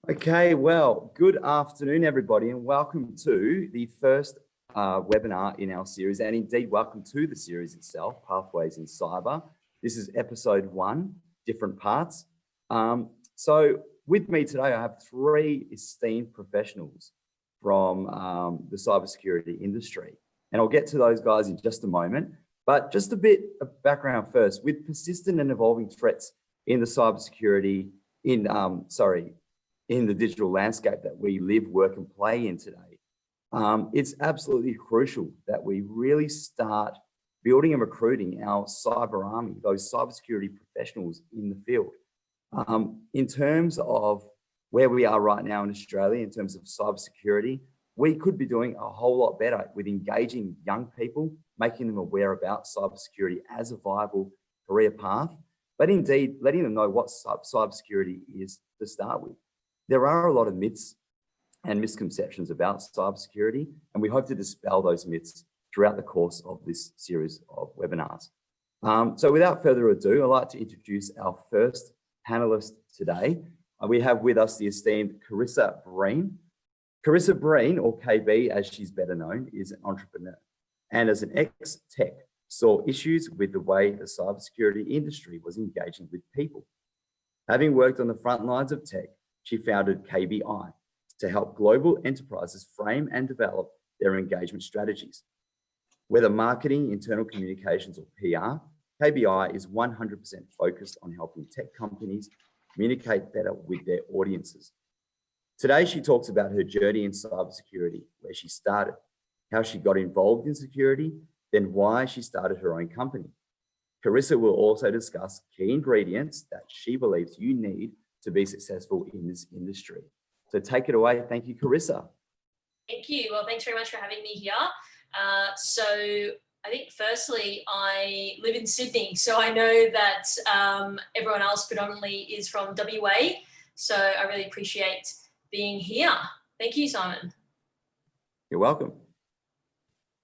Okay, well, good afternoon, everybody, and welcome to the first webinar in our series, and indeed, welcome to the series itself, Pathways in Cyber. This is episode 1, Different Parts. So with me today, I have 3 esteemed professionals from the cybersecurity industry, and I'll get to those guys in just a moment. But just a bit of background first. With persistent and evolving threats in the cybersecurity, in the digital landscape that we live, work, and play in today, it's absolutely crucial that we really start building and recruiting our cyber army, those cybersecurity professionals in the field. In terms of where we are right now in Australia, in terms of cybersecurity, we could be doing a whole lot better with engaging young people, making them aware about cybersecurity as a viable career path, but indeed letting them know what cybersecurity is to start with. There are a lot of myths and misconceptions about cybersecurity, and we hope to dispel those myths throughout the course of this series of webinars. So without further ado, I'd like to introduce our first panelist today. We have with us the esteemed Karissa Breen. Karissa Breen, or KB as she's better known, is an entrepreneur, and as an ex-tech, saw issues with the way the cybersecurity industry was engaging with people. Having worked on the front lines of tech, she founded KBI to help global enterprises frame and develop their engagement strategies. Whether marketing, internal communications, or PR, KBI is 100% focused on helping tech companies communicate better with their audiences. Today, she talks about her journey in cybersecurity, where she started, how she got involved in security, then why she started her own company. Karissa will also discuss key ingredients that she believes you need to be successful in this industry. So take it away. Thank you, Karissa. Thank you. Well, thanks very much for having me here. So I think firstly, I live in Sydney, so I know that everyone else predominantly is from WA. So I really appreciate being here. Thank you, Simon. You're welcome.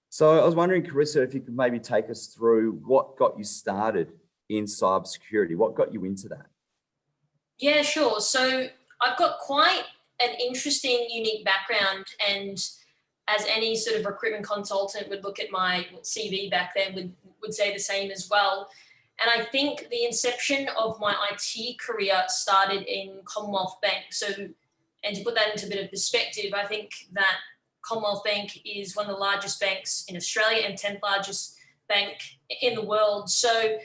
So I was wondering, Karissa, if you could maybe take us through what got you started in cybersecurity, what got you into that? Yeah, sure. So I've got quite an interesting, unique background, and as any sort of recruitment consultant would look at my CV back then would say the same as well. And I think the inception of my IT career started in Commonwealth Bank. So, and to put that into a bit of perspective, I think that Commonwealth Bank is one of the largest banks in Australia and 10th largest bank in the world. So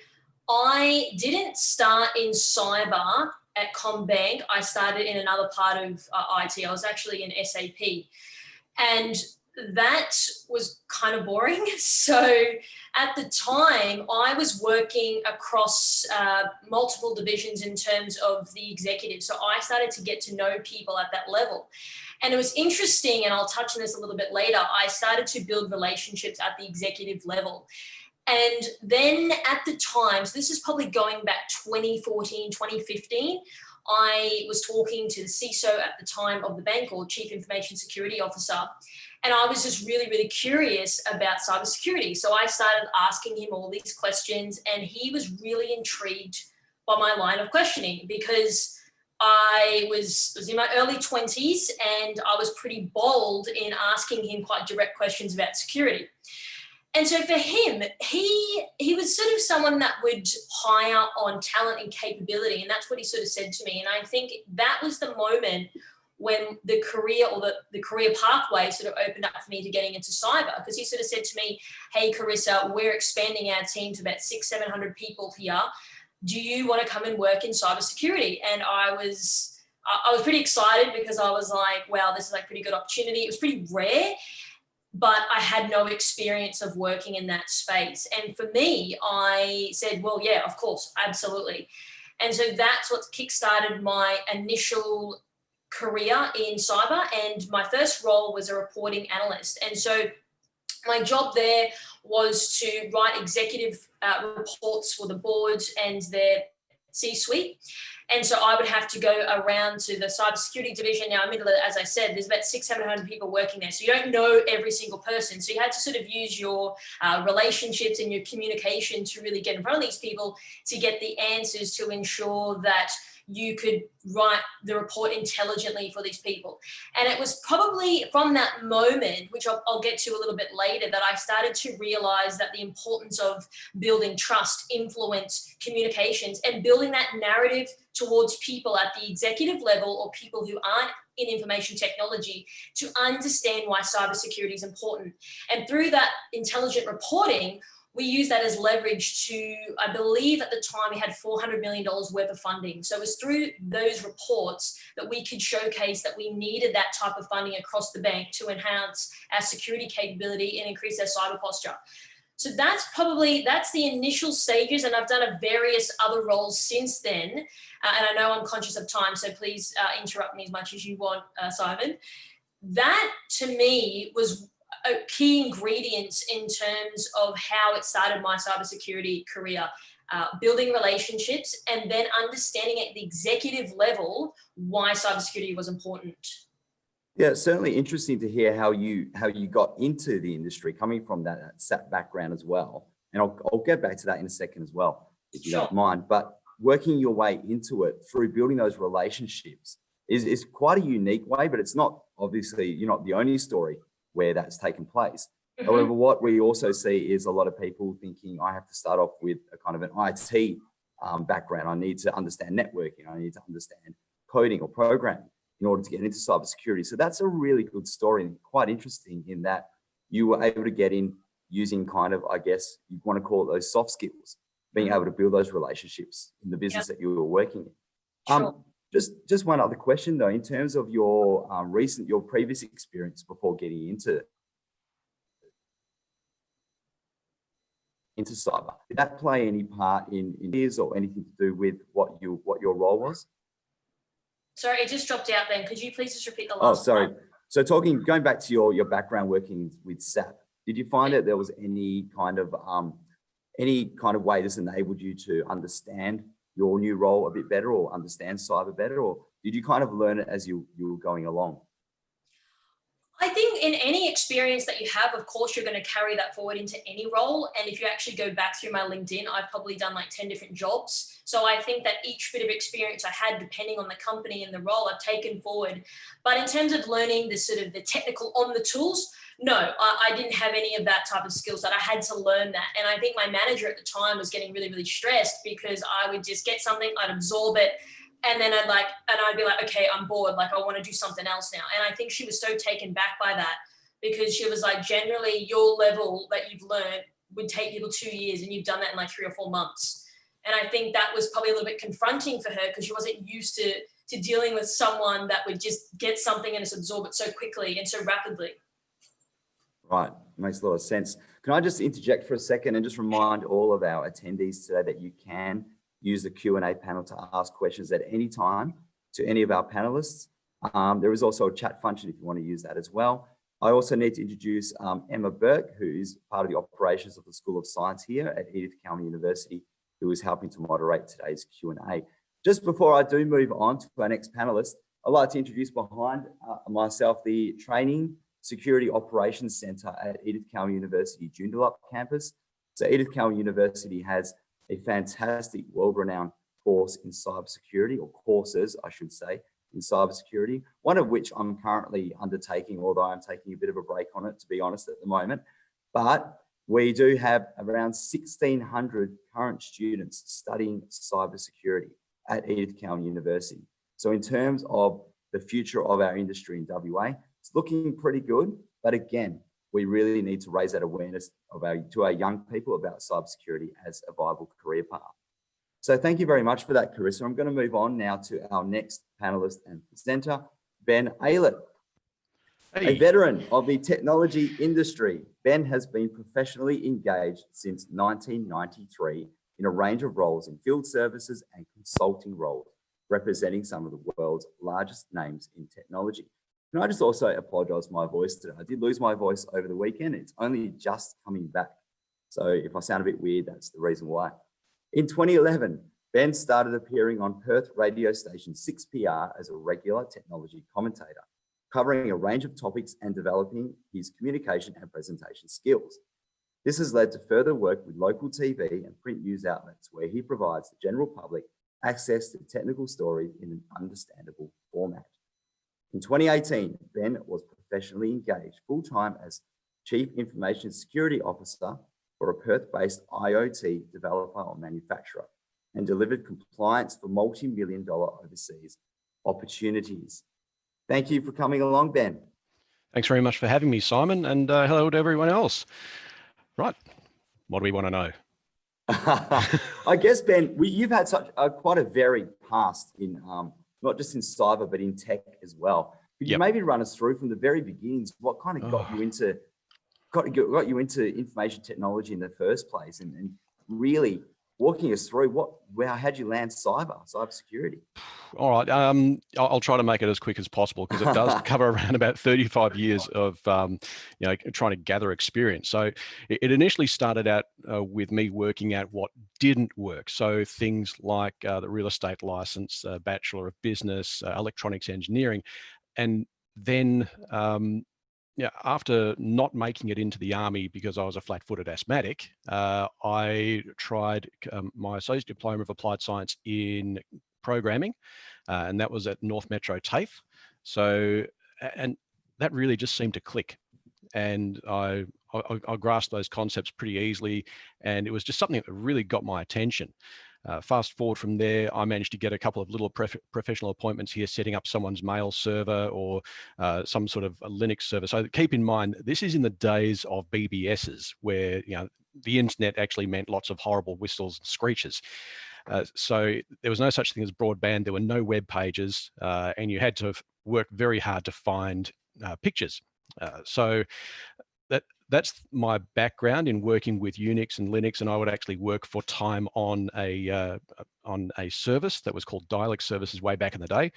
I didn't start in cyber at CommBank. I started in another part of IT. I was actually in SAP, and that was kind of boring. So at the time, I was working across multiple divisions in terms of the executive. So I started to get to know people at that level. And it was interesting, and I'll touch on this a little bit later, I started to build relationships at the executive level. And then at the time, so this is probably going back 2014, 2015, I was talking to the CISO at the time of the bank, or Chief Information Security Officer, and I was just really, really curious about cybersecurity. So I started asking him all these questions, and he was really intrigued by my line of questioning, because I was in my early 20s and I was pretty bold in asking him quite direct questions about security. And so for him, he was sort of someone that would hire on talent and capability. And that's what he sort of said to me. And I think that was the moment when the career, or the career pathway, sort of opened up for me to getting into cyber. Because he sort of said to me, hey, Karissa, we're expanding our team to about 600-700 people here. Do you want to come and work in cybersecurity? And I was pretty excited, because I was like, wow, this is like a pretty good opportunity. It was pretty rare, but I had no experience of working in that space. And for me, I said, well, yeah, of course, absolutely. And so that's what kickstarted my initial career in cyber. And my first role was a reporting analyst. And so my job there was to write executive reports for the board and their C-suite. And so I would have to go around to the cybersecurity division. Now, admittedly, as I said, there's about 600-700 people working there. So you don't know every single person. So you had to sort of use your relationships and your communication to really get in front of these people to get the answers to ensure that you could write the report intelligently for these people. And it was probably from that moment, which I'll get to a little bit later, that I started to realize that the importance of building trust, influence, communications, and building that narrative towards people at the executive level or people who aren't in information technology to understand why cybersecurity is important. And through that intelligent reporting, we use that as leverage to, I believe at the time we had $400 million worth of funding. So it was through those reports that we could showcase that we needed that type of funding across the bank to enhance our security capability and increase our cyber posture. So that's the initial stages, and I've done various other roles since then. And I know I'm conscious of time, so please interrupt me as much as you want, Simon. That to me was a key ingredient in terms of how it started my cybersecurity career. Building relationships and then understanding at the executive level why cybersecurity was important. Yeah, it's certainly interesting to hear how you got into the industry, coming from that SAP background as well. And I'll get back to that in a second as well, if you don't mind. But working your way into it through building those relationships is quite a unique way, but it's not, obviously, you're not the only story where that's taken place. Mm-hmm. However, what we also see is a lot of people thinking, I have to start off with a kind of an IT background. I need to understand networking. I need to understand coding or programming in order to get into cybersecurity. So that's a really good story and quite interesting in that you were able to get in using kind of, I guess you want to call it those soft skills, being able to build those relationships in the business that you were working in. Sure. Just one other question though, in terms of your your previous experience before getting into cyber, did that play any part in years or anything to do with what your role was? Sorry, it just dropped out then. Could you please just repeat the last sorry. part? So going back to your background working with SAP, did you find that there was any kind of way this enabled you to understand your new role a bit better or understand cyber better, or did you kind of learn it as you were going along? I think in any experience that you have, of course, you're going to carry that forward into any role. And if you actually go back through my LinkedIn, I've probably done like 10 different jobs. So I think that each bit of experience I had, depending on the company and the role, I've taken forward. But in terms of learning the sort of the technical on the tools, no, I didn't have any of that type of skill set. I had to learn that. And I think my manager at the time was getting really, really stressed because I would just get something, I'd absorb it. And then I'd be like, okay, I'm bored. Like, I want to do something else now. And I think she was so taken back by that because she was like, generally your level that you've learned would take people 2 years and you've done that in like 3 or 4 months. And I think that was probably a little bit confronting for her because she wasn't used to dealing with someone that would just get something and just absorb it so quickly and so rapidly. Right, makes a lot of sense. Can I just interject for a second and just remind all of our attendees today that you can use the Q&A panel to ask questions at any time to any of our panelists. There is also a chat function if you want to use that as well. I also need to introduce Emma Burke, who is part of the operations of the School of Science here at Edith Cowan University, who is helping to moderate today's Q&A. Just before I do move on to our next panelist, I'd like to introduce behind myself the Training Security Operations Centre at Edith Cowan University Joondalup campus. So Edith Cowan University has a fantastic world-renowned course in cybersecurity, or courses, I should say, in cybersecurity, one of which I'm currently undertaking, although I'm taking a bit of a break on it, to be honest, at the moment. But we do have around 1,600 current students studying cybersecurity at Edith Cowan University. So in terms of the future of our industry in WA, it's looking pretty good. But again, we really need to raise that awareness to our young people about cybersecurity as a viable career path. So thank you very much for that, Karissa. I'm going to move on now to our next panelist and presenter, Ben Aylett. Hey. A veteran of the technology industry, Ben has been professionally engaged since 1993 in a range of roles in field services and consulting roles, representing some of the world's largest names in technology. Can I just also apologise for my voice today? I did lose my voice over the weekend. It's only just coming back. So if I sound a bit weird, that's the reason why. In 2011, Ben started appearing on Perth radio station 6PR as a regular technology commentator, covering a range of topics and developing his communication and presentation skills. This has led to further work with local TV and print news outlets where he provides the general public access to technical stories in an understandable format. In 2018, Ben was professionally engaged full-time as Chief Information Security Officer for a Perth-based IoT developer or manufacturer and delivered compliance for multi-million-dollar overseas opportunities. Thank you for coming along, Ben. Thanks very much for having me, Simon, and hello to everyone else. Right, what do we want to know? I guess, Ben, you've had such quite a varied past in not just in cyber, but in tech as well. Could you maybe run us through from the very beginnings what kind of got you into information technology in the first place, and really walking us through how'd you land cybersecurity? All right, I'll try to make it as quick as possible because it does cover around about 35 years of trying to gather experience. So it initially started out with me working out what didn't work. So things like the real estate license, Bachelor of Business, electronics engineering, and then after not making it into the army because I was a flat-footed asthmatic, I tried my Associate Diploma of Applied Science in programming, and that was at North Metro TAFE. So, and that really just seemed to click. And I grasped those concepts pretty easily, and it was just something that really got my attention. Fast forward from there, I managed to get a couple of little professional appointments here, setting up someone's mail server or some sort of a Linux server. So keep in mind, this is in the days of BBSs, where the internet actually meant lots of horrible whistles and screeches. So there was no such thing as broadband. There were no web pages, and you had to work very hard to find pictures. So that's my background in working with Unix and Linux, and I would actually work for time on a service that was called Dialect Services way back in the day.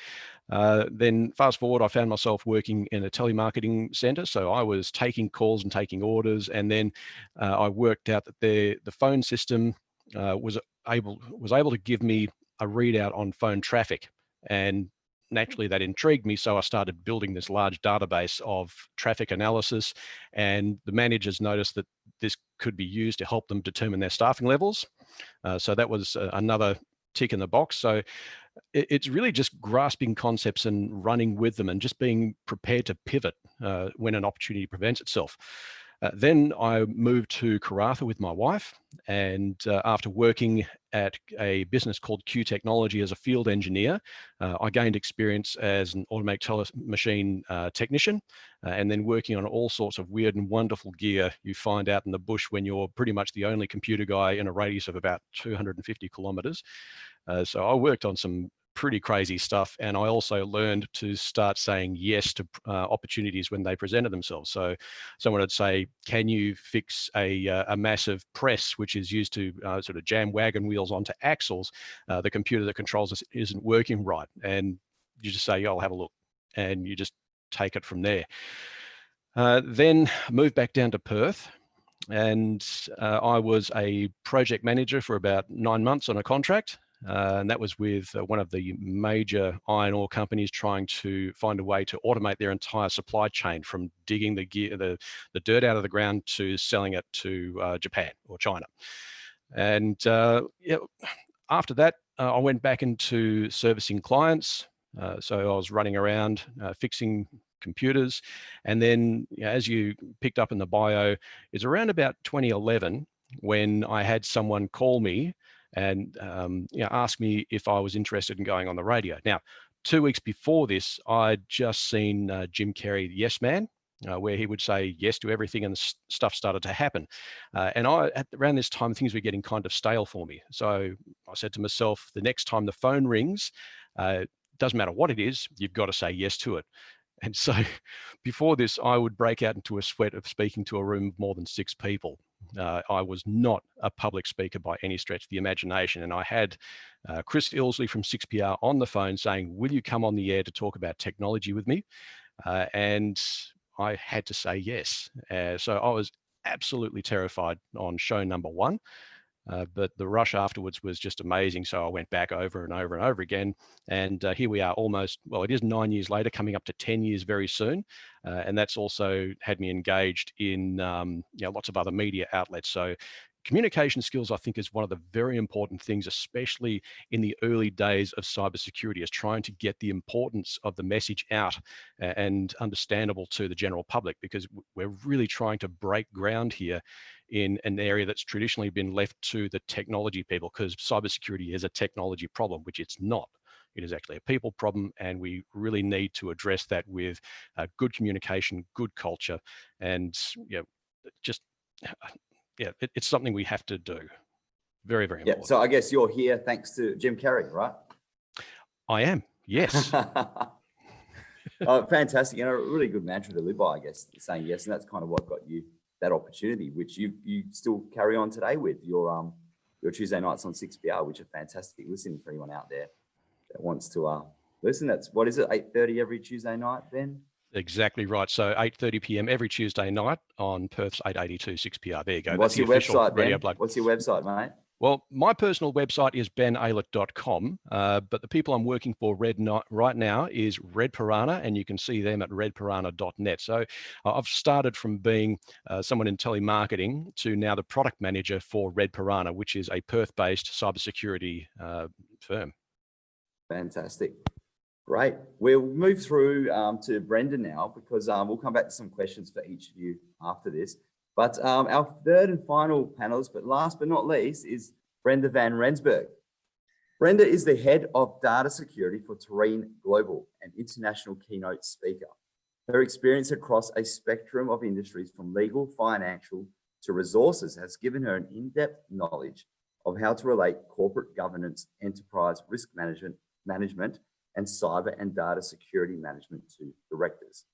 Then fast forward, I found myself working in a telemarketing center, so I was taking calls and taking orders, and then I worked out that the phone system was able to give me a readout on phone traffic, and naturally that intrigued me, so I started building this large database of traffic analysis, and the managers noticed that this could be used to help them determine their staffing levels. So that was another tick in the box. So it's really just grasping concepts and running with them and just being prepared to pivot when an opportunity presents itself. Then I moved to Karratha with my wife, and after working at a business called Q Technology as a field engineer, I gained experience as an automatic teller machine technician, and then working on all sorts of weird and wonderful gear you find out in the bush when you're pretty much the only computer guy in a radius of about 250 kilometers. So I worked on some pretty crazy stuff, and I also learned to start saying yes to opportunities when they presented themselves. So someone would say, can you fix a massive press which is used to sort of jam wagon wheels onto axles? The computer that controls this isn't working right, and you just say, I'll have a look, and you just take it from there. Then moved back down to Perth, and I was a project manager for about 9 months on a contract. And that was with one of the major iron ore companies trying to find a way to automate their entire supply chain, from digging the dirt out of the ground to selling it to Japan or China. And after that, I went back into servicing clients. So I was running around fixing computers. And then, as you picked up in the bio, it's around about 2011 when I had someone call me and ask me if I was interested in going on the radio. Now, 2 weeks before this, I'd just seen Jim Carrey, the Yes Man, where he would say yes to everything, and stuff started to happen. And around this time, things were getting kind of stale for me. So I said to myself, the next time the phone rings, doesn't matter what it is, you've got to say yes to it. And so before this, I would break out into a sweat of speaking to a room of more than 6 people. I was not a public speaker by any stretch of the imagination. And I had Chris Ilsley from 6PR on the phone saying, will you come on the air to talk about technology with me? And I had to say yes. So I was absolutely terrified on show number 1. But the rush afterwards was just amazing. So I went back over and over and over again. And here we are almost, well, it is 9 years later, coming up to 10 years very soon. And that's also had me engaged in lots of other media outlets. So communication skills, I think, is one of the very important things, especially in the early days of cybersecurity, is trying to get the importance of the message out and understandable to the general public, because we're really trying to break ground here in an area that's traditionally been left to the technology people, because cybersecurity is a technology problem, which it's not. It is actually a people problem, and we really need to address that with good communication, good culture, and just it's something we have to do. Very, very important. So I guess you're here thanks to Jim Carrey, right? I am, yes. Oh, fantastic. A really good mantra to live by, I guess, saying yes. And that's kind of what got you that opportunity, which you still carry on today with your Tuesday nights on 6PR, which are fantastic listening for anyone out there that wants to listen. That's, what is it, 8:30 every Tuesday night, Ben? Exactly right. So 8:30 p.m. every Tuesday night on Perth's 882 6PR. There you go. What's That's your official website, radio Ben? plug. What's your website, mate? Well, my personal website is benaylett.com, but the people I'm working for right now is Red Piranha, and you can see them at redpiranha.net. So I've started from being someone in telemarketing to now the product manager for Red Piranha, which is a Perth-based cybersecurity firm. Fantastic. Great. We'll move through to Brenda now, because we'll come back to some questions for each of you after this. But our third and final panelist, but last but not least, is Brenda van Rensberg. Brenda is the head of data security for Terrain Global, an international keynote speaker. Her experience across a spectrum of industries from legal, financial to resources has given her an in-depth knowledge of how to relate corporate governance, enterprise risk management, and cyber and data security management to directors,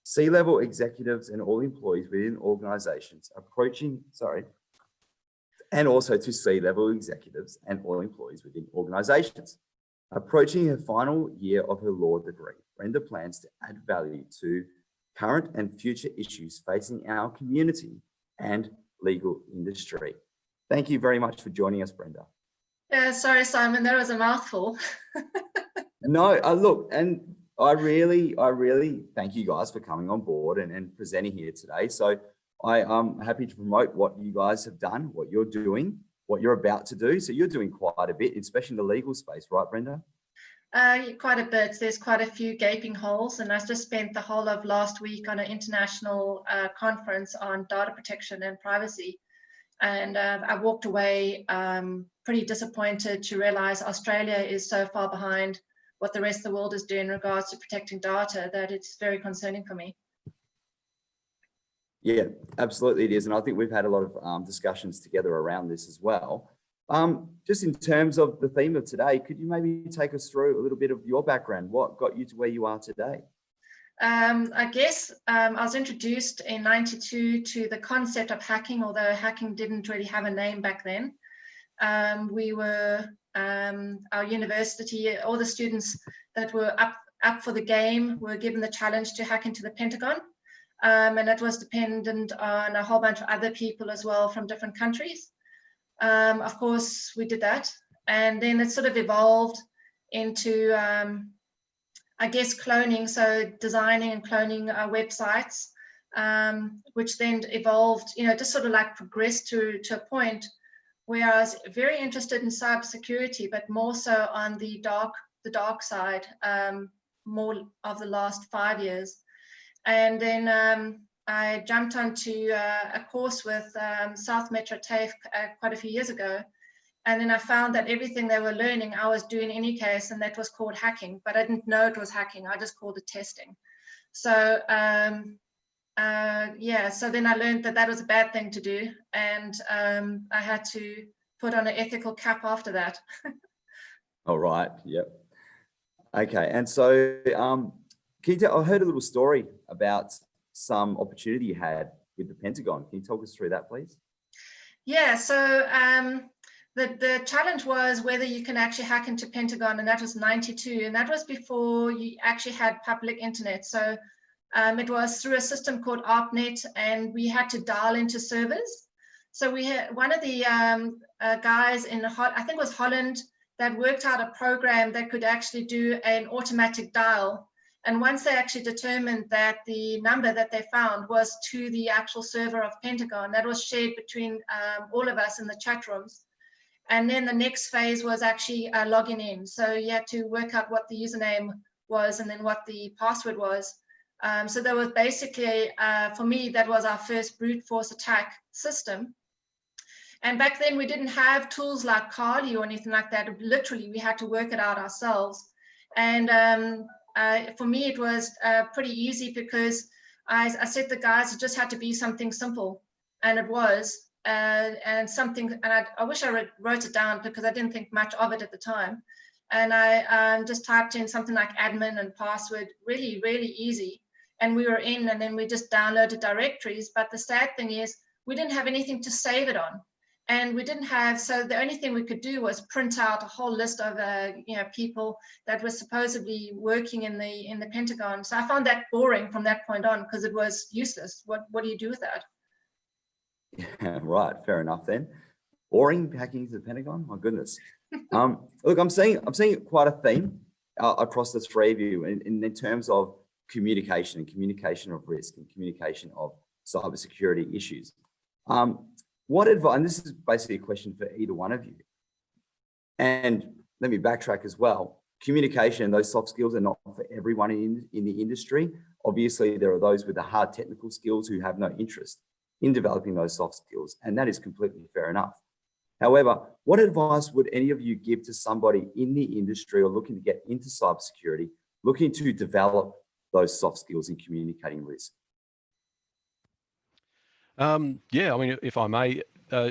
C-level executives, and all employees within organizations and also to C-level executives and all employees within organizations. Approaching her final year of her law degree, Brenda plans to add value to current and future issues facing our community and legal industry. Thank you very much for joining us, Brenda. Sorry, Simon, that was a mouthful. No, look, and I really thank you guys for coming on board and presenting here today. So I am happy to promote what you guys have done, what you're doing, what you're about to do. So you're doing quite a bit, especially in the legal space, right, Brenda? Quite a bit. There's quite a few gaping holes, and I just spent the whole of last week on an international conference on data protection and privacy. And I walked away pretty disappointed to realize Australia is so far behind what the rest of the world is doing in regards to protecting data that it's very concerning for me. Yeah, absolutely it is. And I think we've had a lot of discussions together around this as well. Just in terms of the theme of today, could you maybe take us through a little bit of your background? What got you to where you are today? I guess I was introduced in '92 to the concept of hacking, although hacking didn't really have a name back then. We were, our university, all the students that were up for the game were given the challenge to hack into the Pentagon. And that was dependent on a whole bunch of other people as well from different countries. Of course, we did that. And then it sort of evolved into, I guess, cloning, so designing and cloning websites, which then evolved, just sort of like progressed to a point where I was very interested in cybersecurity, but more so on the dark side, more of the last 5 years. And then I jumped onto a course with South Metro TAFE quite a few years ago. And then I found that everything they were learning, I was doing in any case, and that was called hacking, but I didn't know it was hacking. I just called it testing. So yeah, so then I learned that was a bad thing to do. And I had to put on an ethical cap after that. All right, yep. Okay, and so I heard a little story about some opportunity you had with the Pentagon. Can you talk us through that, please? Yeah, so the challenge was whether you can actually hack into Pentagon, and that was '92, and that was before you actually had public internet. So it was through a system called ARPANET, and we had to dial into servers. So we had one of the guys in, I think it was Holland, that worked out a program that could actually do an automatic dial. And once they actually determined that the number that they found was to the actual server of Pentagon, that was shared between all of us in the chat rooms. And then the next phase was actually logging in. So you had to work out what the username was and then what the password was. So that was basically, for me, that was our first brute force attack system. And back then we didn't have tools like Kali or anything like that. Literally, we had to work it out ourselves. And for me, it was pretty easy because I said the guys, it just had to be something simple. And it was. And something, and I wish I wrote it down because I didn't think much of it at the time. And I just typed in something like admin and password, really, really easy. And we were in, and then we just downloaded directories. But the sad thing is we didn't have anything to save it on. And we didn't have, so the only thing we could do was print out a whole list of people that were supposedly working in the Pentagon. So I found that boring from that point on because it was useless. What do you do with that? Yeah, right, fair enough then. Boring hacking into the Pentagon, my goodness. Look, I'm seeing quite a theme across the three of you in terms of communication and communication of risk and communication of cybersecurity issues. What advice, and this is basically a question for either one of you, and let me backtrack as well. Communication and those soft skills are not for everyone in the industry. Obviously, there are those with the hard technical skills who have no interest in developing those soft skills, and that is completely fair enough. However, what advice would any of you give to somebody in the industry or looking to get into cybersecurity, looking to develop those soft skills in communicating risk? Yeah, I mean, if I may,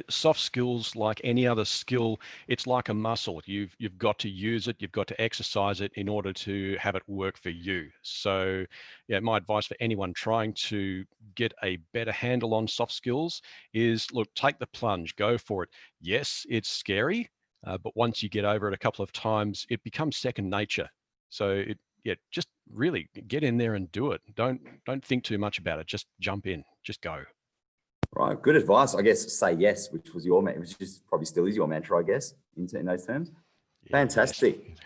soft skills, like any other skill, it's like a muscle. You've got to use it, you've got to exercise it in order to have it work for you. So yeah, my advice for anyone trying to get a better handle on soft skills is, look, take the plunge, go for it. Yes, it's scary, but once you get over it a couple of times, it becomes second nature. So just really get in there and do it. Don't think too much about it. Just jump in, just go. Right, good advice. I guess say yes, which was your which is probably still is your mantra, I guess, in those terms. Yeah, fantastic. Yes.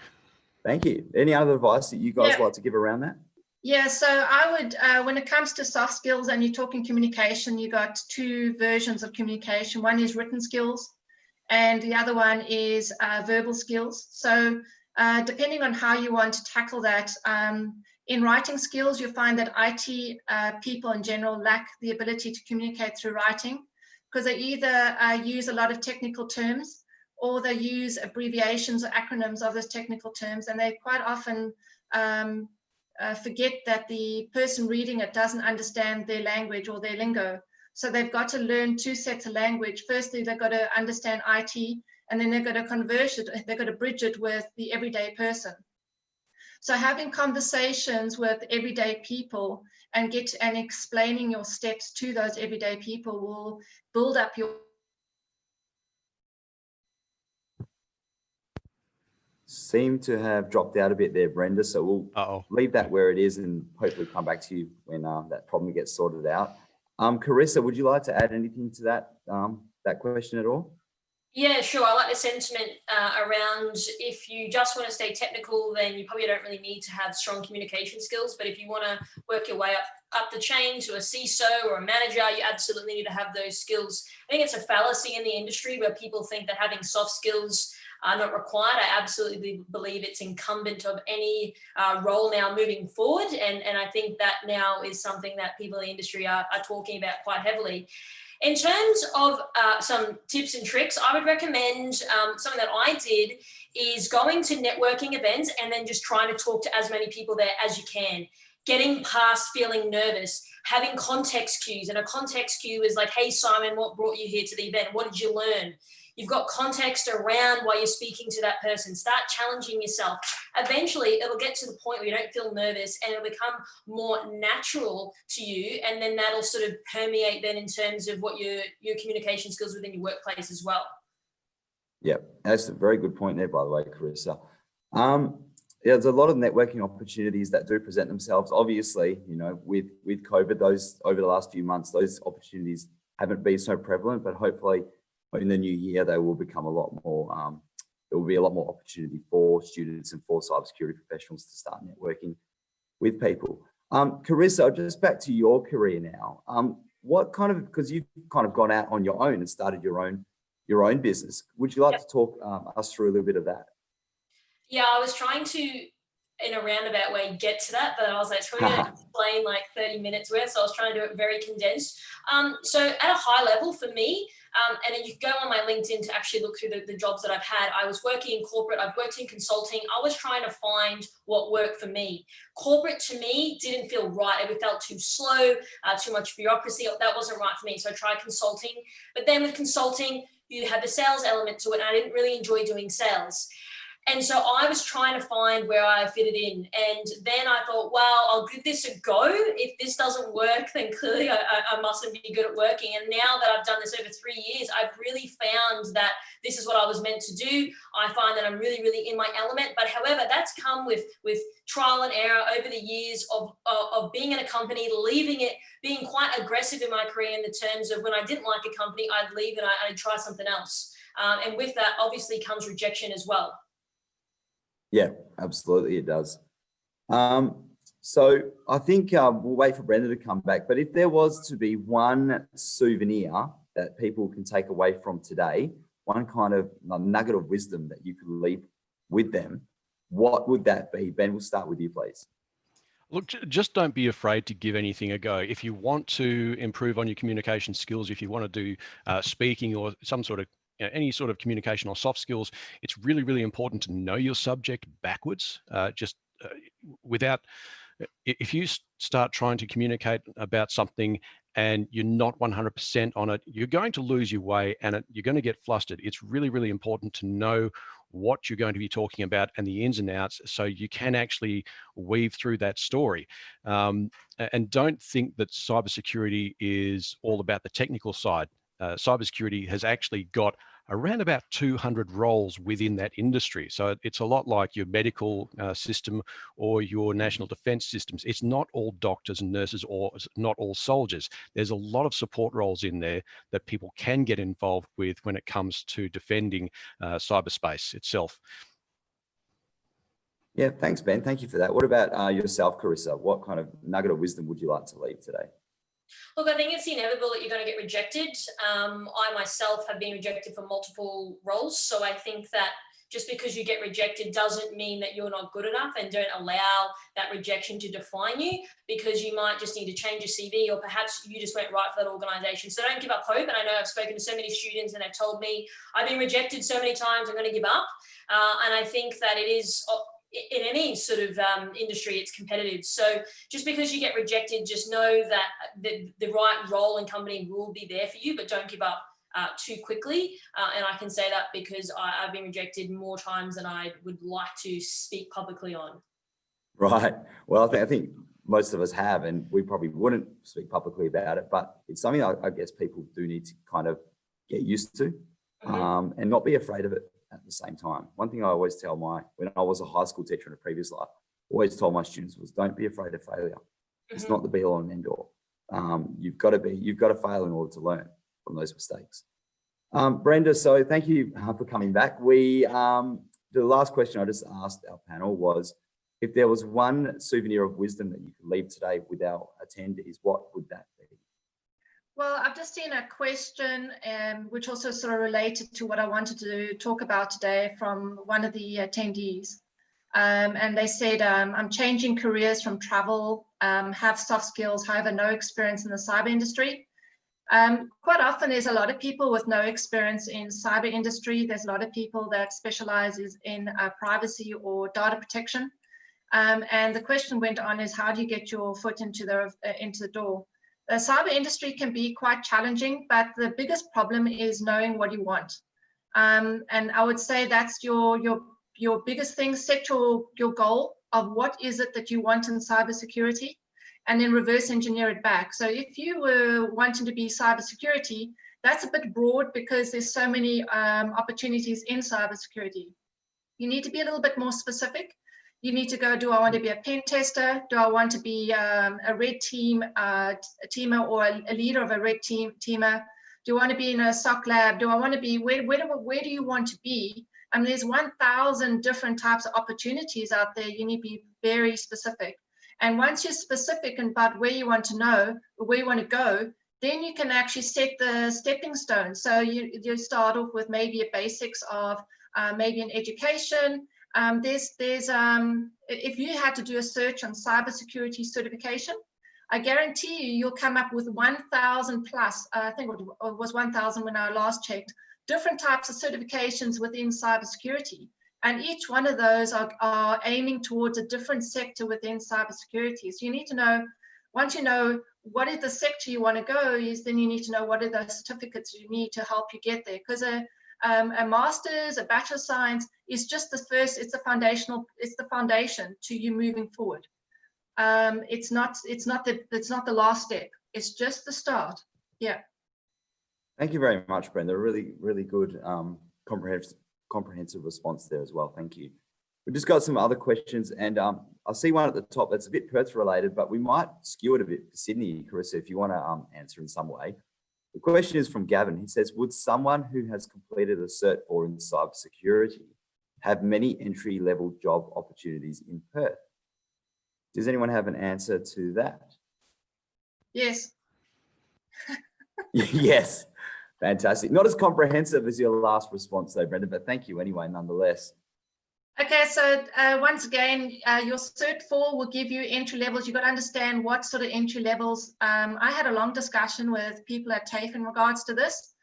Thank you. Any other advice that you guys like to give around that? Yeah, so I would, when it comes to soft skills and you're talking communication, you got two versions of communication. One is written skills and the other one is verbal skills. So depending on how you want to tackle that, in writing skills, you'll find that IT people in general lack the ability to communicate through writing because they either use a lot of technical terms or they use abbreviations or acronyms of those technical terms, and they quite often forget that the person reading it doesn't understand their language or their lingo. So they've got to learn two sets of language. Firstly, they've got to understand IT, and then they've got to converge it, they've got to bridge it with the everyday person. So having conversations with everyday people and explaining your steps to those everyday people will build up your. Seem to have dropped out a bit there, Brenda. So we'll leave that where it is and hopefully come back to you when that problem gets sorted out. Karissa, would you like to add anything to that question at all? Yeah, sure. I like the sentiment around if you just want to stay technical, then you probably don't really need to have strong communication skills. But if you want to work your way up the chain to a CISO or a manager, you absolutely need to have those skills. I think it's a fallacy in the industry where people think that having soft skills are not required. I absolutely believe it's incumbent of any role now moving forward. And I think that now is something that people in the industry are talking about quite heavily. In terms of some tips and tricks, I would recommend something that I did is going to networking events and then just trying to talk to as many people there as you can. Getting past feeling nervous, having context cues. And a context cue is like, hey, Simon, what brought you here to the event? What did you learn? You've got context around why you're speaking to that person. Start challenging yourself. Eventually, it'll get to the point where you don't feel nervous and it'll become more natural to you. And then that'll sort of permeate then in terms of what your communication skills within your workplace as well. Yeah, that's a very good point there, by the way, Karissa. There's a lot of networking opportunities that do present themselves. Obviously, with COVID, those over the last few months, those opportunities haven't been so prevalent, but hopefully in the new year, they will become a lot more, there will be a lot more opportunity for students and for cybersecurity professionals to start networking. with people. Karissa, just back to your career now. What kind of, because you've kind of gone out on your own and started your own business. Would you like to talk us through a little bit of that? Yeah, I was trying to, in a roundabout way, get to that, but I was like, it's probably going to explain like 30 minutes worth, so I was trying to do it very condensed. So at a high level for me, and then you can go on my LinkedIn to actually look through the jobs that I've had. I was working in corporate, I've worked in consulting. I was trying to find what worked for me. Corporate to me didn't feel right. It felt too slow, too much bureaucracy. That wasn't right for me. So I tried consulting. But then with consulting, you had the sales element to it, and I didn't really enjoy doing sales. And so I was trying to find where I fitted in. And then I thought, well, I'll give this a go. If this doesn't work, then clearly I mustn't be good at working. And now that I've done this over 3 years, I've really found that this is what I was meant to do. I find that I'm really, really in my element. But however, that's come with trial and error over the years of being in a company, leaving it, being quite aggressive in my career in the terms of when I didn't like a company, I'd leave and I'd try something else. And with that, obviously, comes rejection as well. Yeah, absolutely, it does. So I think we'll wait for Brenda to come back. But if there was to be one souvenir that people can take away from today, one kind of nugget of wisdom that you could leave with them, what would that be? Ben, we'll start with you, please. Look, just don't be afraid to give anything a go. If you want to improve on your communication skills, if you want to do speaking or some sort of any sort of communication or soft skills, it's really, really important to know your subject backwards. If you start trying to communicate about something and you're not 100% on it, you're going to lose your way and you're going to get flustered. It's really, really important to know what you're going to be talking about and the ins and outs so you can actually weave through that story. And don't think that cybersecurity is all about the technical side. Cybersecurity has actually got around about 200 roles within that industry. So it's a lot like your medical system or your national defense systems. It's not all doctors and nurses or not all soldiers. There's a lot of support roles in there that people can get involved with when it comes to defending cyberspace itself. Yeah, thanks, Ben. Thank you for that. What about yourself, Karissa? What kind of nugget of wisdom would you like to leave today? Look, I think it's inevitable that you're going to get rejected. I myself have been rejected for multiple roles. So I think that just because you get rejected doesn't mean that you're not good enough, and don't allow that rejection to define you, because you might just need to change your CV, or perhaps you just weren't right for that organization. So don't give up hope. And I know I've spoken to so many students and they've told me, I've been rejected so many times, I'm going to give up. And I think that it is, in any sort of industry, it's competitive. So just because you get rejected, just know that the right role and company will be there for you, but don't give up too quickly. And I can say that because I've been rejected more times than I would like to speak publicly on. Right. Well, I think most of us have, and we probably wouldn't speak publicly about it, but it's something I guess people do need to kind of get used to, and not be afraid of it at the same time. One thing I always tell when I was a high school teacher in a previous life, always told my students was, don't be afraid of failure. It's not the be all and end all. You've got to fail in order to learn from those mistakes. Brenda, so thank you for coming back. The last question I just asked our panel was, if there was one souvenir of wisdom that you could leave today with our attendees, what would that be? Well, I've just seen a question which also sort of related to what I wanted to talk about today from one of the attendees. And they said, I'm changing careers from travel, have soft skills, however, no experience in the cyber industry. Quite often there's a lot of people with no experience in cyber industry. There's a lot of people that specializes in privacy or data protection. And the question went on is, how do you get your foot into the door? The cyber industry can be quite challenging, but the biggest problem is knowing what you want. And I would say that's your biggest thing. Set your goal of what is it that you want in cybersecurity, and then reverse engineer it back. So if you were wanting to be cybersecurity, that's a bit broad because there's so many opportunities in cybersecurity. You need to be a little bit more specific. You need to go, do I want to be a pen tester? Do I want to be a red team teamer, or a leader of a red teamer? Do I want to be in a SOC lab? Do I want to be, where do you want to be? I mean, there's 1,000 different types of opportunities out there. You need to be very specific. And once you're specific about where you want to know, or where you want to go, then you can actually set the stepping stones. So you start off with maybe a basics of maybe an education. If you had to do a search on cybersecurity certification, I guarantee you'll come up with 1,000 plus, I think it was 1,000 when I last checked, different types of certifications within cybersecurity. And each one of those are aiming towards a different sector within cybersecurity. So you need to know, once you know what is the sector you want to go, is then you need to know what are the certificates you need to help you get there. Because a master's, a bachelor of science is just the first, it's the foundation to you moving forward. It's not the last step. It's just the start. Yeah. Thank you very much, Brenda. Really, really good comprehensive response there as well. Thank you. We've just got some other questions, and I see one at the top that's a bit Perth related, but we might skew it a bit to Sydney, Karissa, if you want to answer in some way. The question is from Gavin. He says, would someone who has completed a Cert 4 in cybersecurity have many entry-level job opportunities in Perth? Does anyone have an answer to that? Yes. Yes. Fantastic. Not as comprehensive as your last response though, Brenda, but thank you anyway, nonetheless. Okay, so once again, your Cert 4 will give you entry levels. You've got to understand what sort of entry levels. I had a long discussion with people at TAFE in regards to this,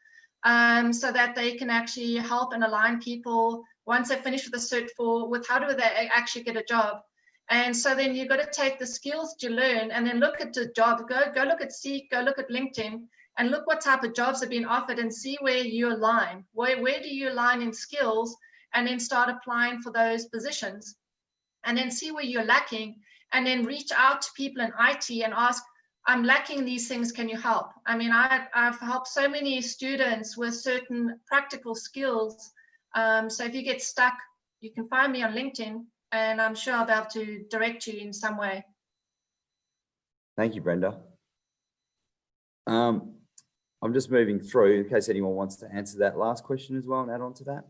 so that they can actually help and align people once they finish with the Cert 4 with how do they actually get a job. And so then you've got to take the skills that you learn and then look at the job, go look at Seek, go look at LinkedIn, and look what type of jobs are being offered and see where you align. Where do you align in skills, and then start applying for those positions, and then see where you're lacking, and then reach out to people in IT and ask, I'm lacking these things, can you help? I mean, I've helped so many students with certain practical skills. So if you get stuck, you can find me on LinkedIn, and I'm sure I'll be able to direct you in some way. Thank you, Brenda. I'm just moving through in case anyone wants to answer that last question as well and add on to that.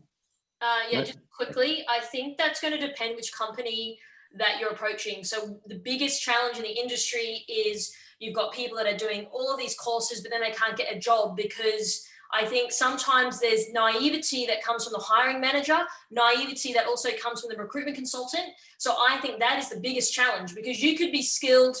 Yeah, just quickly, I think that's going to depend which company that you're approaching. So the biggest challenge in the industry is you've got people that are doing all of these courses, but then they can't get a job because I think sometimes there's naivety that comes from the hiring manager, naivety that also comes from the recruitment consultant. So I think that is the biggest challenge, because you could be skilled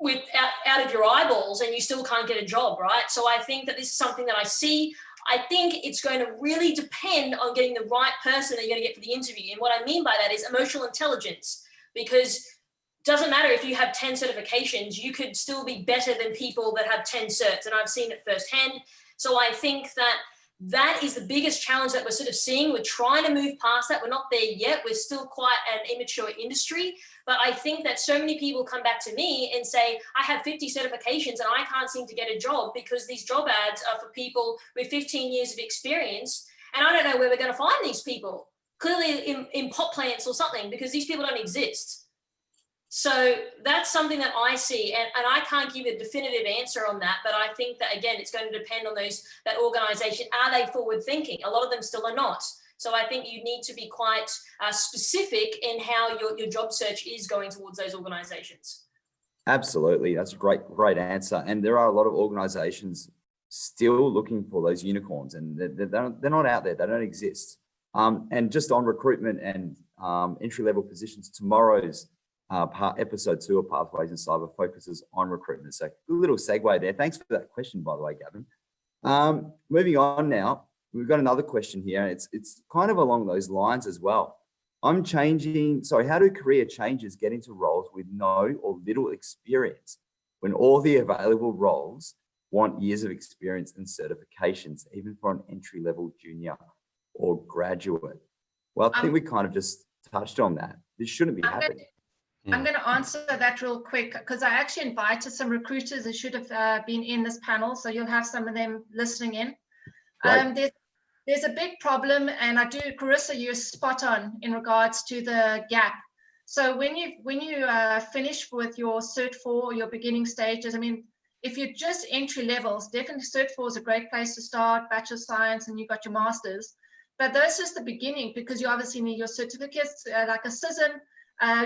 with out of your eyeballs and you still can't get a job, right? So I think that this is something that I see. I think it's going to really depend on getting the right person that you're going to get for the interview. And what I mean by that is emotional intelligence, because it doesn't matter if you have 10 certifications, you could still be better than people that have 10 certs. And I've seen it firsthand. So I think that that is the biggest challenge that we're sort of seeing. We're trying to move past that. We're not there yet. We're still quite an immature industry. But I think that so many people come back to me and say, I have 50 certifications and I can't seem to get a job because these job ads are for people with 15 years of experience. And I don't know where we're going to find these people. Clearly in pot plants or something, because these people don't exist. So that's something that I see, and I can't give a definitive answer on that, but I think that, again, it's going to depend on that organization. Are they forward thinking? A lot of them still are not. So I think you need to be quite specific in how your job search is going towards those organizations. Absolutely. That's a great answer. And there are a lot of organizations still looking for those unicorns, and they're not out there. They don't exist. And just on recruitment and entry-level positions, tomorrow's episode 2 of Pathways in Cyber focuses on recruitment. So a little segue there. Thanks for that question, by the way, Gavin. Moving on now, we've got another question here. It's kind of along those lines as well. How do career changers get into roles with no or little experience when all the available roles want years of experience and certifications, even for an entry-level junior or graduate? Well, I think we kind of just touched on that. This shouldn't be happening. I'm going to answer that real quick, because I actually invited some recruiters that should have been in this panel, so you'll have some of them listening in. Right. There's a big problem, and Karissa, you're spot on in regards to the gap. So when you finish with your Cert 4 or your beginning stages, I mean, if you're just entry levels, definitely Cert 4 is a great place to start, Bachelor of Science, and you've got your Masters. But that's just the beginning, because you obviously need your certificates, like a CISM.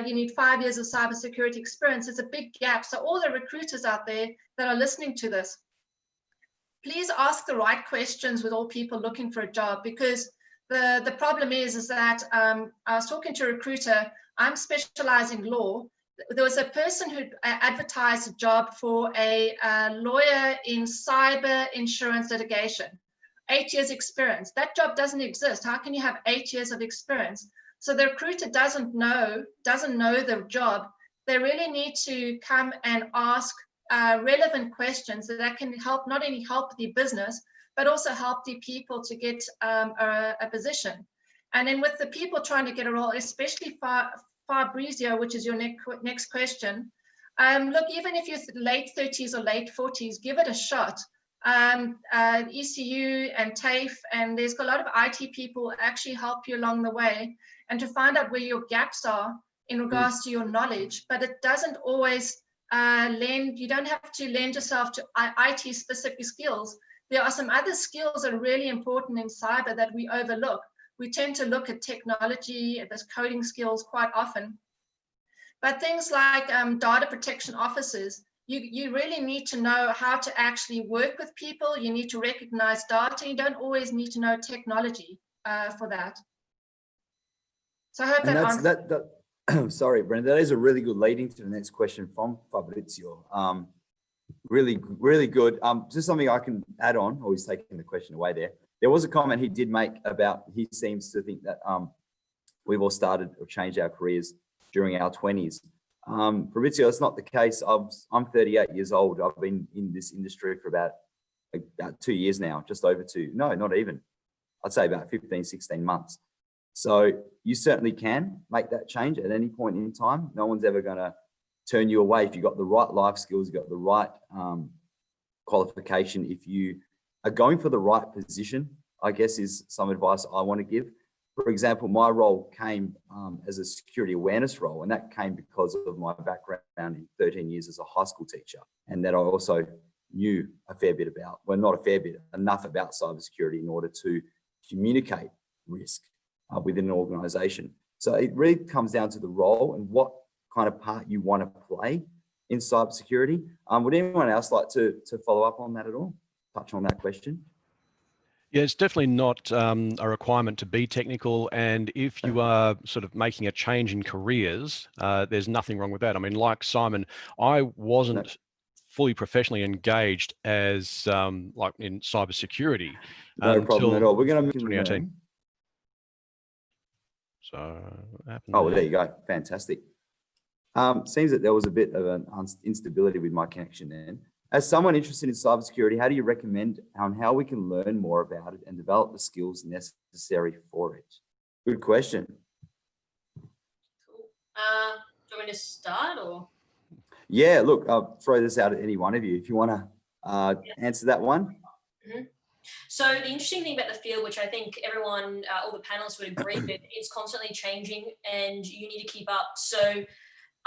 you need 5 years of cybersecurity experience. It's a big gap. So all the recruiters out there that are listening to this, please ask the right questions with all people looking for a job, because the problem is that I was talking to a recruiter. I'm specializing law. There was a person who advertised a job for a lawyer in cyber insurance litigation, 8 years experience. That job doesn't exist. How can you have 8 years of experience? So the recruiter doesn't know the job. They really need to come and ask relevant questions that can help, not only help the business, but also help the people to get a position. And then with the people trying to get a role, especially Fabrizio, which is your next question, look, even if you're late 30s or late 40s, give it a shot. ECU and TAFE, and there's a lot of IT people actually help you along the way, and to find out where your gaps are in regards to your knowledge. But it doesn't always you don't have to lend yourself to IT specific skills. There are some other skills that are really important in cyber that we overlook. We tend to look at technology, at those coding skills quite often. But things like data protection officers, you really need to know how to actually work with people. You need to recognize data. You don't always need to know technology for that. So I hope that answers. Sorry, Brenda, that is a really good leading to the next question from Fabrizio. Really, really good. Just something I can add on, or he's taking the question away there. There was a comment he did make about, he seems to think that we've all started or changed our careers during our 20s. Fabrizio, that's not the case. I'm 38 years old. I've been in this industry for about 2 years now, just over two. No, not even. I'd say about 15, 16 months. So you certainly can make that change at any point in time. No one's ever going to turn you away if you've got the right life skills, you've got the right qualification. If you are going for the right position, I guess is some advice I want to give. For example, my role came as a security awareness role, and that came because of my background in 13 years as a high school teacher, and that I also knew a fair bit about, well, not a fair bit, enough about cybersecurity in order to communicate risk within an organization. So it really comes down to the role and what kind of part you want to play in cybersecurity. Would anyone else like to follow up on that at all? Touch on that question? Yeah, it's definitely not a requirement to be technical. And if you are sort of making a change in careers, there's nothing wrong with that. I mean, like Simon, I wasn't fully professionally engaged as like in cybersecurity no problem at all. We're going to 2018. So well, there you go. Fantastic. Seems that there was a bit of an instability with my connection then. As someone interested in cybersecurity, how do you recommend on how we can learn more about it and develop the skills necessary for it? Good question. Cool. Do you want me to start or? Yeah, look, I'll throw this out at any one of you if you want to answer that one. Mm-hmm. So the interesting thing about the field, which I think everyone, all the panelists would agree with, it's constantly changing and you need to keep up. So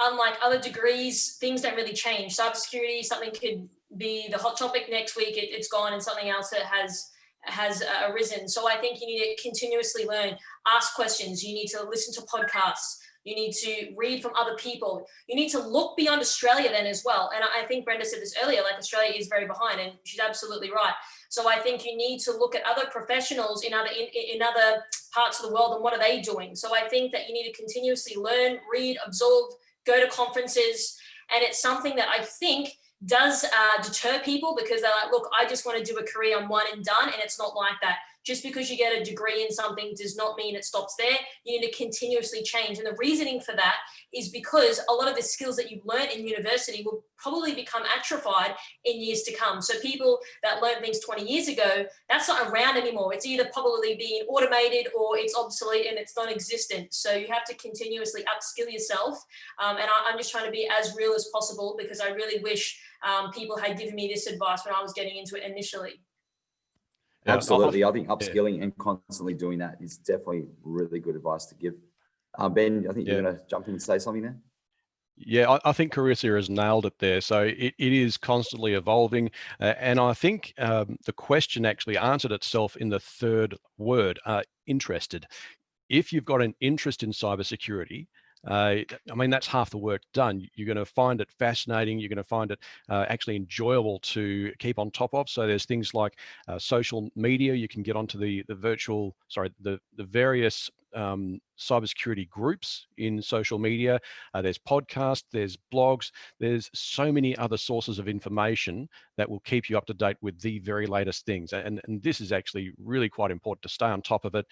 unlike other degrees, things don't really change. Cybersecurity, something could be the hot topic next week, it's gone, and something else that has arisen. So I think you need to continuously learn, ask questions. You need to listen to podcasts. You need to read from other people. You need to look beyond Australia then as well. And I think Brenda said this earlier, like Australia is very behind, and she's absolutely right. So I think you need to look at other professionals in other parts of the world and what are they doing. So I think that you need to continuously learn, read, absorb, go to conferences. And it's something that I think does deter people, because they're like, look, I just want to do a career, I'm one and done. And it's not like that. Just because you get a degree in something does not mean it stops there. You need to continuously change. And the reasoning for that is because a lot of the skills that you've learned in university will probably become atrophied in years to come. So people that learned things 20 years ago, that's not around anymore. It's either probably being automated or it's obsolete and it's non-existent. So you have to continuously upskill yourself. And I'm just trying to be as real as possible, because I really wish people had given me this advice when I was getting into it initially. Absolutely. I think upskilling and constantly doing that is definitely really good advice to give. Ben, I think you're going to jump in and say something there. Yeah, I think Karissa has nailed it there. So it is constantly evolving. And I think the question actually answered itself in the third word, interested. If you've got an interest in cybersecurity, I mean, that's half the work done. You're going to find it fascinating. You're going to find it actually enjoyable to keep on top of. So there's things like social media. You can get onto the various cybersecurity groups in social media. There's podcasts, there's blogs, there's so many other sources of information that will keep you up to date with the very latest things. And this is actually really quite important to stay on top of it.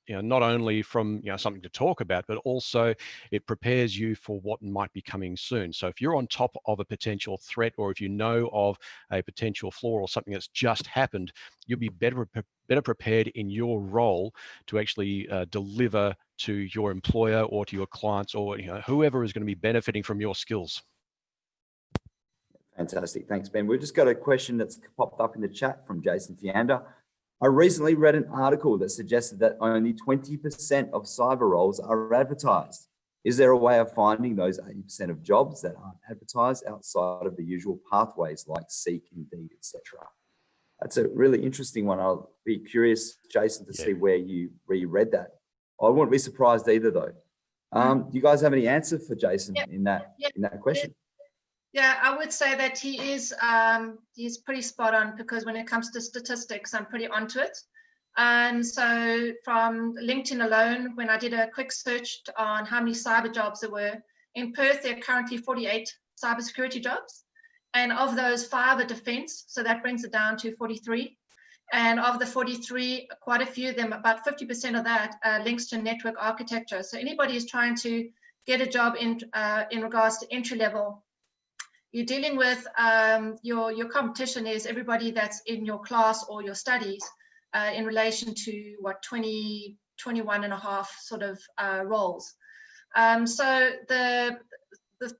Not only from something to talk about, but also it prepares you for what might be coming soon. So if you're on top of a potential threat, or if you know of a potential flaw or something that's just happened, you'll be better prepared in your role to actually deliver to your employer or to your clients, or whoever is going to be benefiting from your skills. Fantastic. Thanks, Ben. We've just got a question that's popped up in the chat from Jason Fiander. I recently read an article that suggested that only 20% of cyber roles are advertised. Is there a way of finding those 80% of jobs that aren't advertised outside of the usual pathways like Seek, Indeed, etc.? That's a really interesting one. I'll be curious, Jason, to see where you read that. I wouldn't be surprised either, though. Do you guys have any answer for Jason in that question? Yeah, I would say that he's pretty spot on, because when it comes to statistics, I'm pretty onto it. And so from LinkedIn alone, when I did a quick search on how many cyber jobs there were, in Perth, there are currently 48 cybersecurity jobs. And of those, 5 are defense, so that brings it down to 43. And of the 43, quite a few of them, about 50% of that links to network architecture. So anybody who's trying to get a job in regards to entry level, you're dealing with your competition is everybody that's in your class or your studies in relation to 21 and a half sort of roles. So the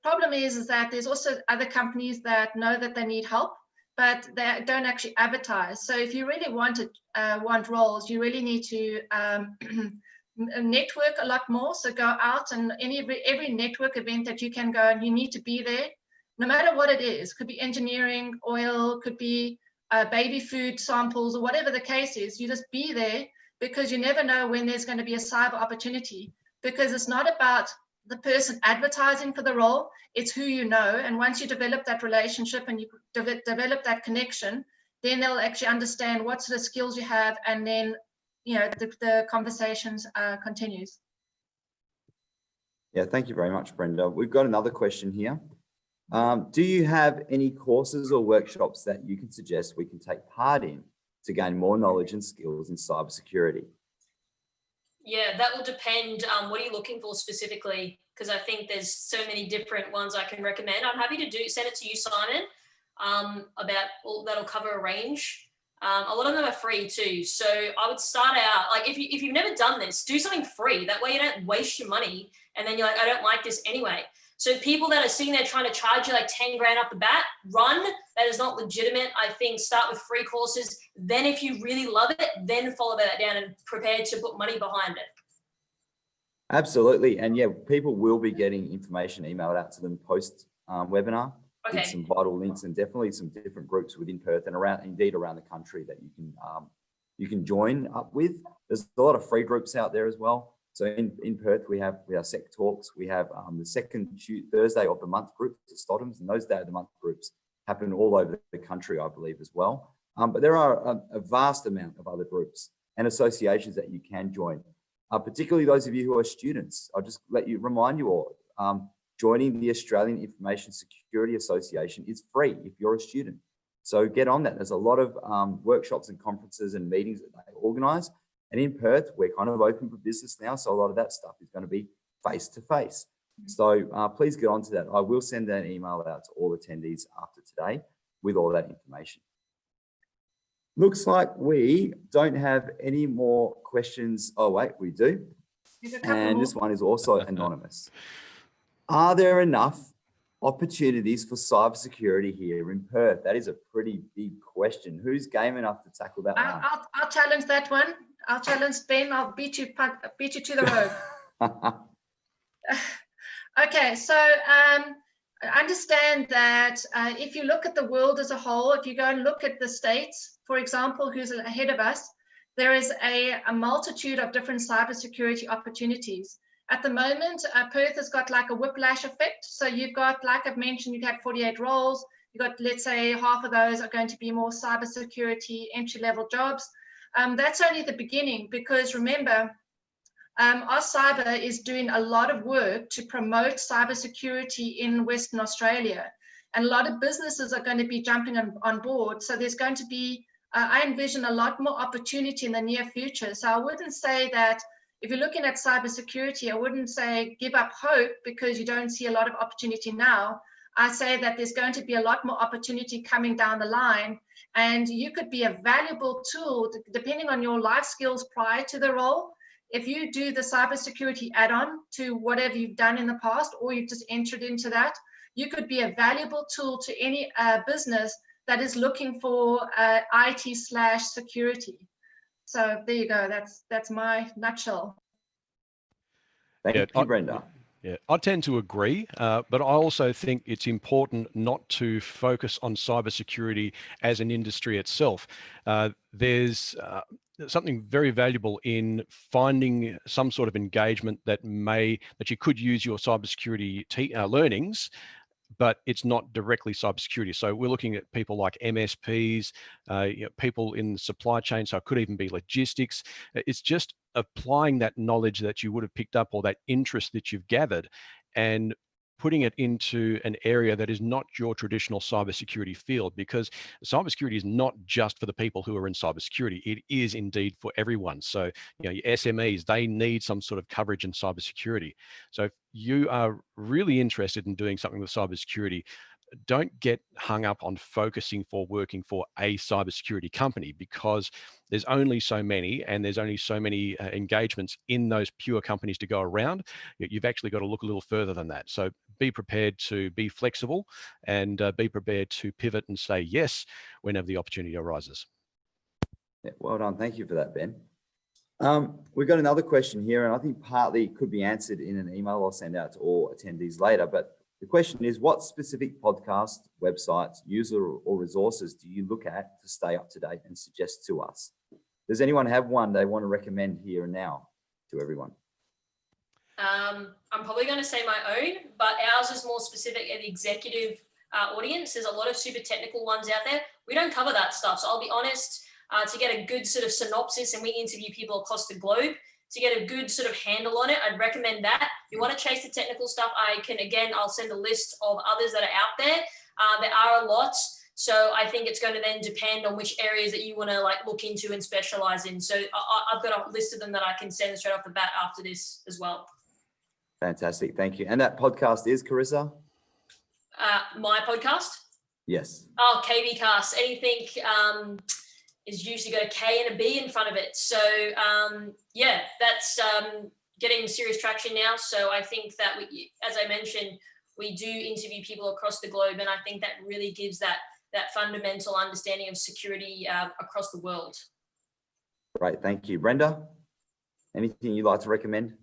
problem is that there's also other companies that know that they need help, but they don't actually advertise. So if you really want roles, you really need to network a lot more. So go out, and every network event that you can go, and you need to be there. No matter what it is, could be engineering, oil, could be baby food samples, or whatever the case is, you just be there, because you never know when there's going to be a cyber opportunity, because it's not about the person advertising for the role, it's who you know. And once you develop that relationship and you develop that connection, then they'll actually understand what sort of skills you have, and then the conversations continues. Yeah, thank you very much, Brenda. We've got another question here. Do you have any courses or workshops that you can suggest we can take part in to gain more knowledge and skills in cybersecurity? Yeah, that will depend. What are you looking for specifically? Because I think there's so many different ones I can recommend. I'm happy to send it to you, Simon, that'll cover a range. A lot of them are free too. So I would start out, like if you've never done this, do something free. That way you don't waste your money. And then you're like, I don't like this anyway. So people that are sitting there trying to charge you like 10 grand up the bat, run. That is not legitimate. I think start with free courses. Then if you really love it, then follow that down and prepare to put money behind it. Absolutely. And yeah, people will be getting information emailed out to them post webinar. Okay. With some vital links, and definitely some different groups within Perth and around the country that you can join up with. There's a lot of free groups out there as well. So in Perth, we have Sec Talks. We have the second Thursday of the month groups at Stoddams, and those day of the month groups happen all over the country, I believe, as well. But there are a vast amount of other groups and associations that you can join, particularly those of you who are students. I'll just remind you all, joining the Australian Information Security Association is free if you're a student. So get on that. There's a lot of workshops and conferences and meetings that they organise. And in Perth, we're kind of open for business now. So a lot of that stuff is going to be face-to-face. So please get onto that. I will send an email out to all attendees after today with all that information. Looks like we don't have any more questions. Oh, wait, we do. And this one is also anonymous. Are there enough opportunities for cybersecurity here in Perth? That is a pretty big question. Who's game enough to tackle that one? I'll challenge that one. I'll challenge Ben. I'll beat you to the road. Okay, so I understand that if you look at the world as a whole, if you go and look at the States, for example, who's ahead of us, there is a multitude of different cybersecurity opportunities. At the moment, Perth has got like a whiplash effect. So you've got, like I've mentioned, you've had 48 roles. You've got, let's say, half of those are going to be more cybersecurity entry-level jobs. That's only the beginning, because remember, our cyber is doing a lot of work to promote cybersecurity in Western Australia. And a lot of businesses are going to be jumping on board. So there's going to be, I envision a lot more opportunity in the near future. So I wouldn't say that if you're looking at cybersecurity, I wouldn't say give up hope because you don't see a lot of opportunity now. I say that there's going to be a lot more opportunity coming down the line, and you could be a valuable tool depending on your life skills prior to the role. If you do the cybersecurity add-on to whatever you've done in the past, or you've just entered into that, you could be a valuable tool to any business that is looking for IT/security. So there you go. That's my nutshell. Thank you, Brenda. Yeah, I tend to agree, but I also think it's important not to focus on cybersecurity as an industry itself. There's something very valuable in finding some sort of engagement that you could use your cybersecurity learnings, but it's not directly cybersecurity. So we're looking at people like MSPs, people in the supply chain. So it could even be logistics. It's just applying that knowledge that you would have picked up, or that interest that you've gathered, and putting it into an area that is not your traditional cybersecurity field, because cybersecurity is not just for the people who are in cybersecurity. It is indeed for everyone. So, your SMEs, they need some sort of coverage in cybersecurity. So if you are really interested in doing something with cybersecurity, don't get hung up on working for a cybersecurity company, because there's only so many, and there's only so many engagements in those pure companies to go around. You've actually got to look a little further than that. So be prepared to be flexible, and be prepared to pivot and say yes whenever the opportunity arises. Yeah, well done. Thank you for that, Ben. We've got another question here, and I think partly it could be answered in an email I'll send out to all attendees later. But the question is, what specific podcast, websites, user or resources do you look at to stay up to date and suggest to us? Does anyone have one they want to recommend here and now to everyone? I'm probably going to say my own, but ours is more specific at the executive audience. There's a lot of super technical ones out there. We don't cover that stuff. So I'll be honest, to get a good sort of synopsis, and we interview people across the globe, to get a good sort of handle on it, I'd recommend that. If you want to chase the technical stuff, I'll send a list of others that are out there. There are a lot. So I think it's going to then depend on which areas that you want to look into and specialize in. So I've got a list of them that I can send straight off the bat after this as well. Fantastic. Thank you. And that podcast is, Karissa? My podcast? Yes. Oh, KB Cast. Anything is usually got a K and a B in front of it. So yeah, that's getting serious traction now. So I think that as I mentioned, we do interview people across the globe, and I think that really gives that fundamental understanding of security across the world. Great, thank you. Brenda, anything you'd like to recommend?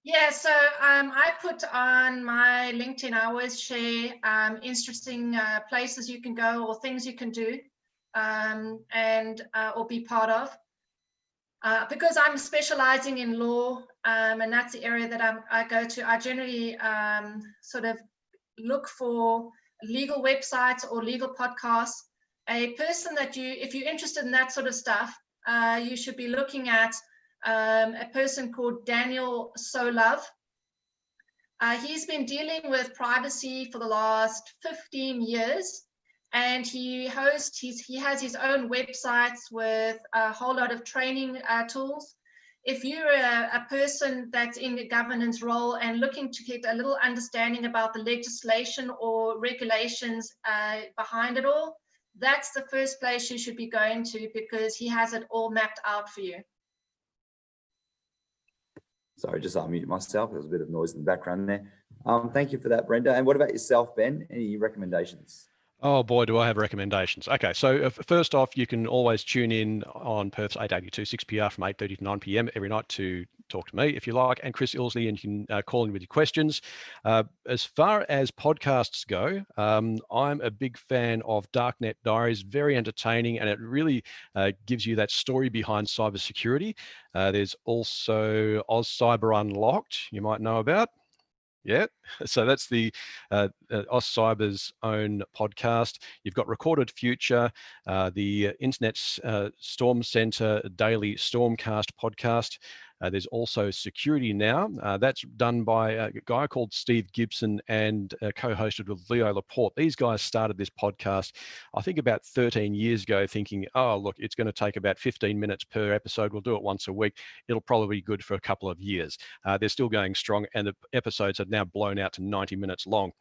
Yeah, so I put on my LinkedIn, I always share interesting places you can go or things you can do or be part of. Because I'm specializing in law, and that's the area that I go to, I generally sort of look for legal websites or legal podcasts. A person that if you're interested in that sort of stuff, you should be looking at a person called Daniel Solove. He's been dealing with privacy for the last 15 years, and he has his own websites with a whole lot of training tools. If you're a person that's in a governance role and looking to get a little understanding about the legislation or regulations behind it all, that's the first place you should be going to, because he has it all mapped out for you. Sorry, just unmute myself. There was a bit of noise in the background there. Thank you for that, Brenda. And what about yourself, Ben? Any recommendations? Oh boy, do I have recommendations. Okay, so first off, you can always tune in on Perth's 882 6PR from 8:30 to 9 p.m. every night to talk to me if you like, and Chris Ilsley, and you can call in with your questions. As far as podcasts go, I'm a big fan of Darknet Diaries, very entertaining, and it really gives you that story behind cybersecurity. There's also Oz Cyber Unlocked, you might know about. Yeah, so that's the Oz Cyber's own podcast. You've got Recorded Future, the Internet's Storm Center Daily Stormcast podcast. There's also Security Now. That's done by a guy called Steve Gibson and co-hosted with Leo Laporte. These guys started this podcast, I think about 13 years ago, thinking, oh, look, it's going to take about 15 minutes per episode. We'll do it once a week. It'll probably be good for a couple of years. They're still going strong, and the episodes have now blown out to 90 minutes long.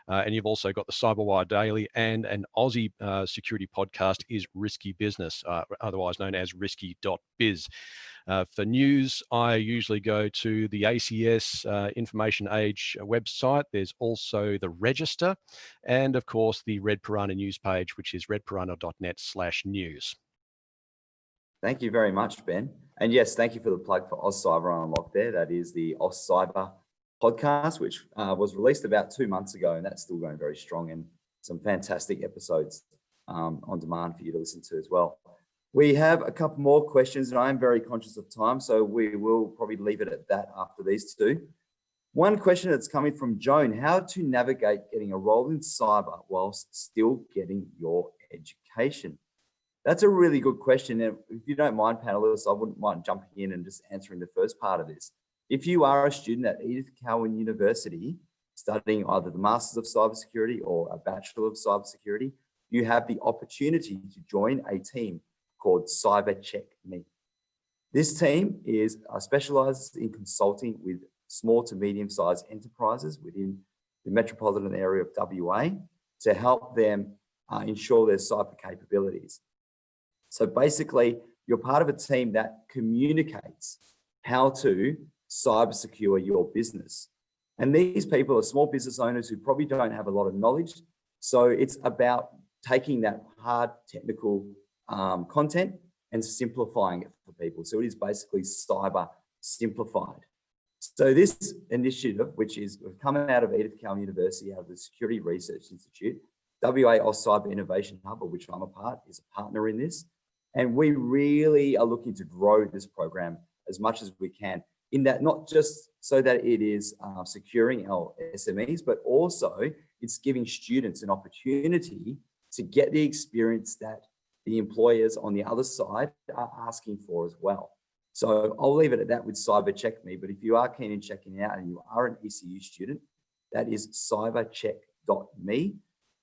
And you've also got the Cyberwire Daily, and an Aussie security podcast is Risky Business, otherwise known as risky.biz. For news, I usually go to the ACS Information Age website. There's also the Register, and of course the Red Piranha news page, which is redpiranha.net/news. Thank you very much, Ben. And yes, thank you for the plug for Oz Cyber Unlocked there. That is the Oz Cyber podcast, which was released about 2 months ago, and that's still going very strong, and some fantastic episodes on demand for you to listen to as well. We have a couple more questions, and I am very conscious of time, so we will probably leave it at that after these two. One question that's coming from Joan: how to navigate getting a role in cyber whilst still getting your education? That's a really good question. And if you don't mind, panelists, I wouldn't mind jumping in and just answering the first part of this. If you are a student at Edith Cowan University studying either the Masters of Cybersecurity or a Bachelor of Cybersecurity, you have the opportunity to join a team called Cyber Check Me. This team is specializes in consulting with small to medium-sized enterprises within the metropolitan area of WA to help them ensure their cyber capabilities. So basically, you're part of a team that communicates how to cyber secure your business. And these people are small business owners who probably don't have a lot of knowledge. So it's about taking that hard technical content and simplifying it for people. So it is basically cyber simplified. So this initiative, which is coming out of Edith Cowan University, out of the Security Research Institute, WA Oz Cyber Innovation Hub, of which I'm a part, is a partner in this. And we really are looking to grow this program as much as we can, in that not just so that it is securing our SMEs, but also it's giving students an opportunity to get the experience that the employers on the other side are asking for as well. So I'll leave it at that with Cyber Check Me, but if you are keen in checking it out and you are an ECU student, that is cybercheck.me.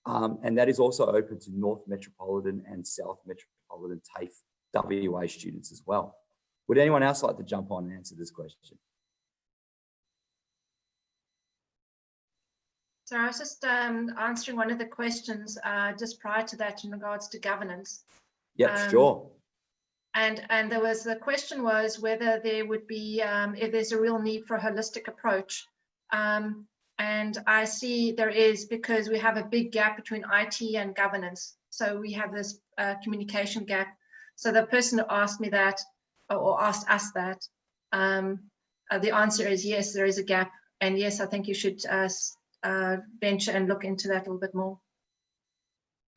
And that is also open to North Metropolitan and South Metropolitan TAFE WA students as well. Would anyone else like to jump on and answer this question? So I was just answering one of the questions just prior to that in regards to governance. Yep, sure. And there was, the question was whether there would be, if there's a real need for a holistic approach. And I see there is, because we have a big gap between IT and governance. So we have this communication gap. So the person who asked me that, or asked us that, the answer is yes, there is a gap. And yes, I think you should venture and look into that a little bit more.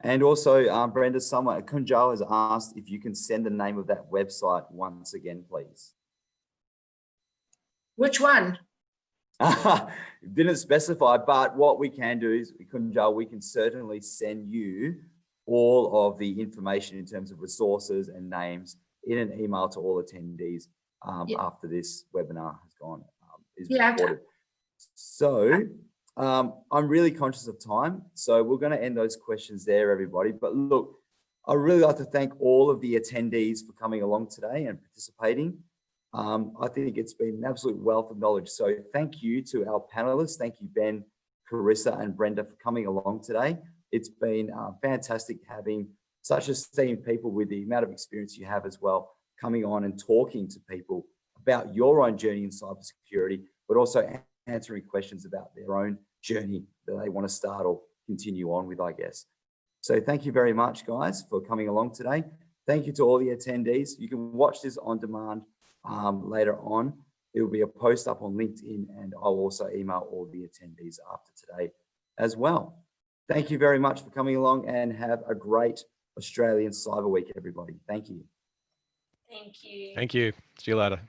And also, Brenda, someone, Kunjal has asked if you can send the name of that website once again, please. Which one? Didn't specify, but what we can do is, Kunjal, we can certainly send you all of the information in terms of resources and names in an email to all attendees after this webinar has gone, is recorded. So I'm really conscious of time, so we're going to end those questions there, everybody. But look, I really like to thank all of the attendees for coming along today and participating. I think it's been an absolute wealth of knowledge. So thank you to our panelists. Thank you, Ben, Karissa, and Brenda, for coming along today. It's been fantastic having such esteemed people with the amount of experience you have as well, coming on and talking to people about your own journey in cybersecurity, but also answering questions about their own journey that they want to start or continue on with, I guess. So thank you very much, guys, for coming along today. Thank you to all the attendees. You can watch this on demand later on. There will be a post up on LinkedIn, and I'll also email all the attendees after today as well. Thank you very much for coming along, and have a great Australian Cyber Week, everybody. Thank you. Thank you. Thank you. See you later.